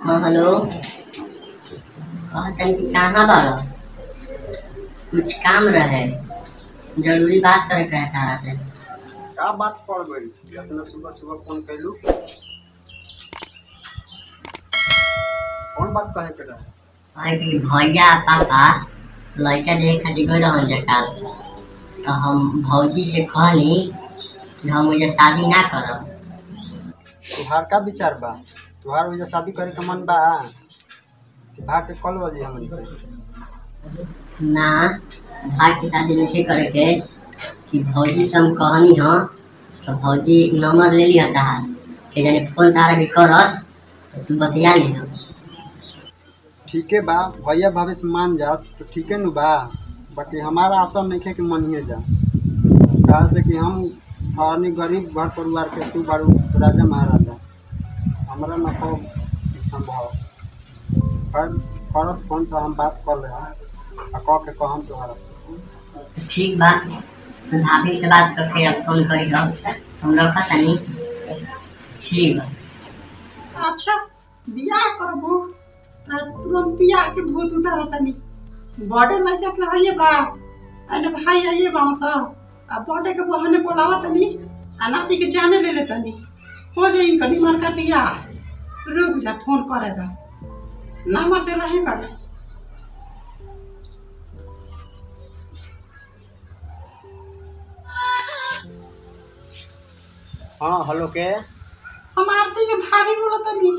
हाँ हेलो। कहतन कि कहाँ बाड़ो? कुछ काम रहे, जरूरी बात करे के है तारा से। का बात पड़ गई? इतना सुबह सुबह फोन कैलू, कौन बात कहे के रहे? कहे कि भैया पापा लड़का देखे खातिर गई रहन जकाल, तो हम भौजी से कहली कि हम मुझे शादी ना करब। तुहार का विचार बा? तुहार वजह शादी करे के मन बा? भाग के कल बजे हमन ना, भाई की शादी नहीं करे के कि भौजी से हम कहनी हाँ, तो भौजी नंबर ले लिया तार के जाने फोन तारा भी करस तो तू बतिया ली। ठीक है बा, भैया भाभी से मान जा तो ठीक है नु बा, बाकी हमारा आशा नहीं है कि मानिए जा। कहा से कि हम अपनी गरीब घर परिवार के, तू बारू राजा महाराजा, हमारा न को संभव फरस फोन तो हम बात कर रहे हैं कह के कहम तुम्हारा। ठीक बा, तो भाभी से बात करके अब फोन करी हो तुम रखा तनी। ठीक बा। अच्छा बियाह करबो तुरंत बियाह के भूत उतार तनी। बड़े लड़का के हइए बा अने भाई आइए बांस आ बड़े के बहने बोलावा तनी आ नाती के जाने ले ले तनी, हो जाई कनी मर का बियाह। रुक जा फोन करे दा, नंबर दे रहे बड़े। हाँ हेलो के? हम आरती के भाभी बोला तनी।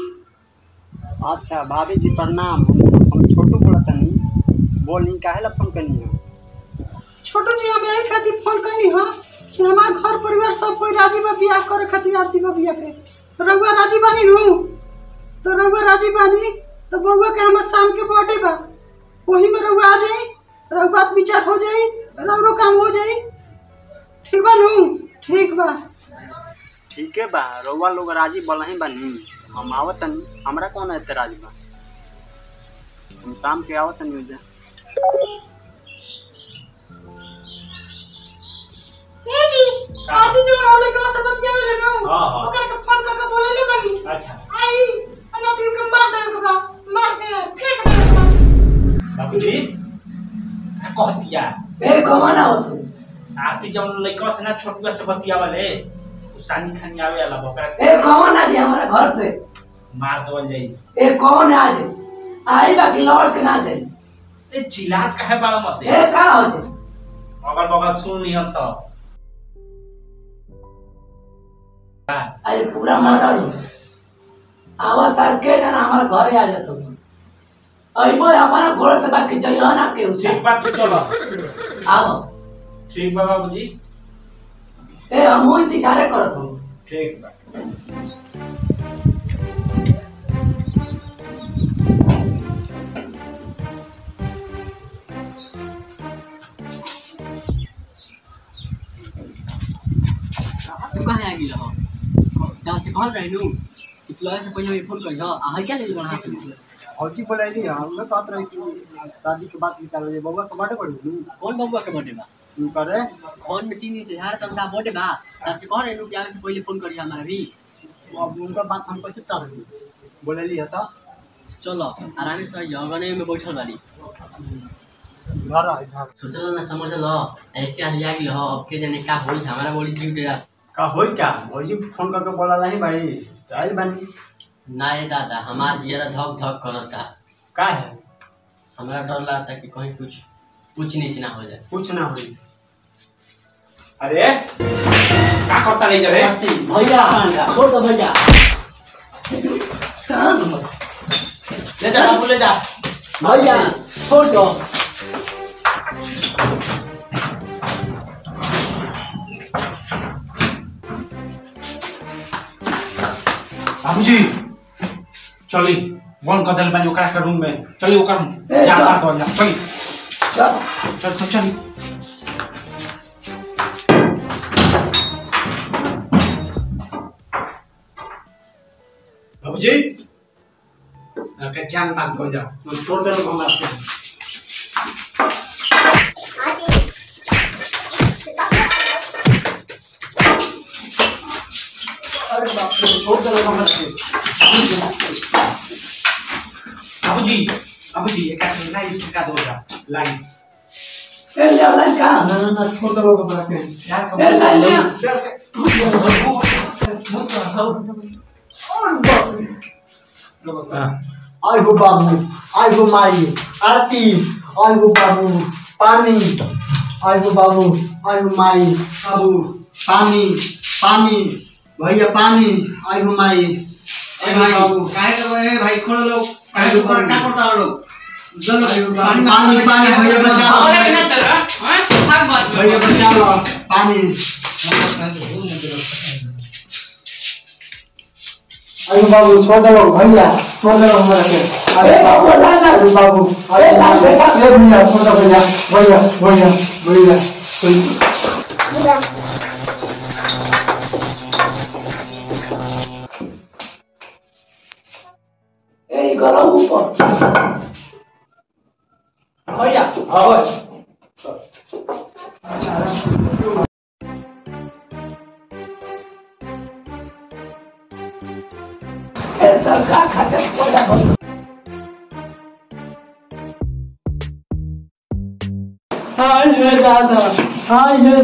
अच्छा भाभी जी प्रणाम, हम छोटू बोला तनी। बोली काहे ला फोन करनी है? छोटू जी हम यही खातिर फोन करनी हो कि हमार घर परिवार सब कोई राजी बा बियाह करे खातिर आरती बा बियाह के। रउआ राजी बानी नु? तो रउआ राजी बानी तो बउआ के हमर शाम के बर्थडे बा, वही में रउआ आ जाई, रउआ बात विचार हो जाई, रउरो काम हो जाई। ठीक बा नु? ठीक बा। ठीक है बा, रउआ लोग राजी बोलही बानी, हम आवत तनी। हमरा कौन है राजी बा? हम शाम के आवत तनी जा। ए जी आरती जो औले के वास्ते बतियावे ले नु, हां ओकरा के फोन करके बोले ले बानी। अच्छा आई अना तू के मार दे के बा, मार के फेंक दे के बा। बाबूजी का कह दिया ए कमाना हो तू? आरती जौन लइका से ना छोटुआ से बतियावले सानी खानी आवे वाला बकरा ए कौन आज हमारा घर से मार दवल जाई। ए कौन आज आई बाकी लौट के ना जाई। ए चिल्लात काहे बाड़ा मत दे? ए का हो जे अगल बगल सुन लिहन सब। आज पूरा मॉडल आवाज सर के जना हमारा घरे आ जातो। अइबो हमारा घर से बाकी जइयो ना के उसे। ठीक बात चलो आओ। ठीक बा बाबूजी। ए हम इंतजार करत हूं। ठीक बा। तू कहाँ आ गेल हो? गाँव से कहल रही नु कि तू से पहले मैं फोन करी हो आ हर क्या ले बना हाथ में? भौजी बोलैली हम लोग कहत रही कि शादी के बात विचार हो जाए। बउआ के बर्थडे पड़ी कौन बबुआ के बर्थडे बा? नु करे फोन में 3 दिन से झाड़ चलता बर्थडे बा, तब से कह रहे नु कि आवे से पहले फोन करी हमारा भी। अब उनका बात हम कैसे कर रही? बोलैली है तो चलो आराम से जगने में बैठल बानी। घर आ घर सोचल ना समझल एक क्या लिया गेल हो, अब के जाने का होई हमारा बॉडी ड्यूटी का होई क्या? भौजी फोन करके बोला नहीं बड़ी तो आई बनी। ना ये दादा हमार जिया धक धक करता। का है? हमरा डर लगता कि कहीं कुछ नीच ना हो जाए। कुछ ना होई। अरे का करता ले जरे? भैया छोड़ दो भैया। कहां हो? ले जा बाबू ले जा। भैया छोड़ दो। बाबूजी चली वन कदल बानी ओकरा के रूम में चली ओकर ए, जा चल। बात हो जा। चली चल चल चली। बाबूजी जान बात हो जा। छोड़ दे हम आपके। अरे बाप रे, छोड़ दो हम बाबूजी बाबूजी एक लाइन का दो लाइन ए ले लाइन का ना छोड़ दो बड़ा के यार ए लाइन ले आई हो बाबू आई हो माई आरती आई हो बाबू पानी आई हो बाबू आई हो माई बाबू पानी पानी भैया पानी आई हो माई आई हो बाबू काय कर रहे हैं भाई खोलो लोग काय क्या करता है लोग पानी पानी पानी भैया बचाओ भैया बचाओ पानी अरे बाबू छोड़ दो भैया छोड़ दो हमारा के अरे बाबू लाना अरे बाबू अरे लाना ये भैया छोड़ दो भैया भैया भैया भैया ए गला ऊपर भैया आओ ऐसा का खाते पड़ा हाय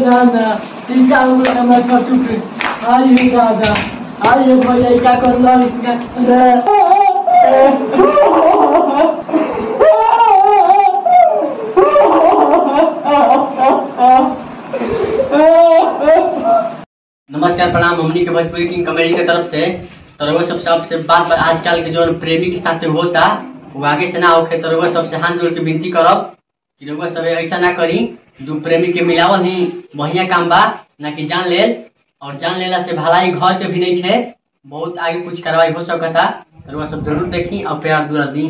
दादा टीका उम्र में छोटू के हाय दादा हाय भैया क्या कर ला नमस्कार प्रणाम। हमनी के भोजपुरी किंग कॉमेडी के तरफ से तरगो सबसे बात आजकल के जो प्रेमी के साथ होता वो आगे से ना होके तरगो सबसे हाथ जोड़ के विनती करब कि लोग सब ऐसा ना करी। जो प्रेमी के मिलावल ही बढ़िया काम बा ना कि जान लेल, और जान लेला से भलाई घर के भी नहीं है। बहुत आगे कुछ कार्रवाई हो सकता। तरगो सब जरूर देखी और प्यार दुआ दी।